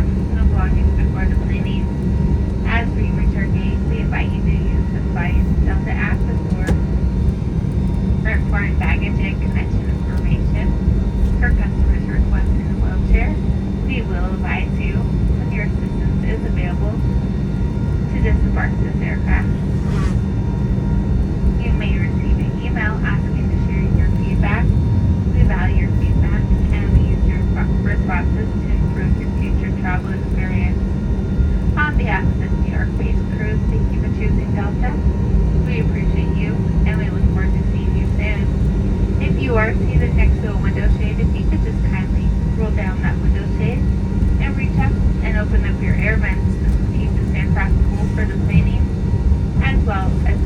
personal belongings before the planning. As we reach our gate, we invite you to use the Flying Delta app for important baggage and connection information. For customers requesting a wheelchair, we will advise you when your assistance is available to disembark this aircraft. You may receive an email asking to share your feedback. We value your feedback and we use your responses to improve your future travel experience. On behalf of the New York-based crew, thank you for choosing Delta. We appreciate you and we look forward to seeing you soon. If you are seated next to a window shade, if you could just kindly roll down that window shade and reach up and open up your air vents to keep this aircraft cool for the planning, as well as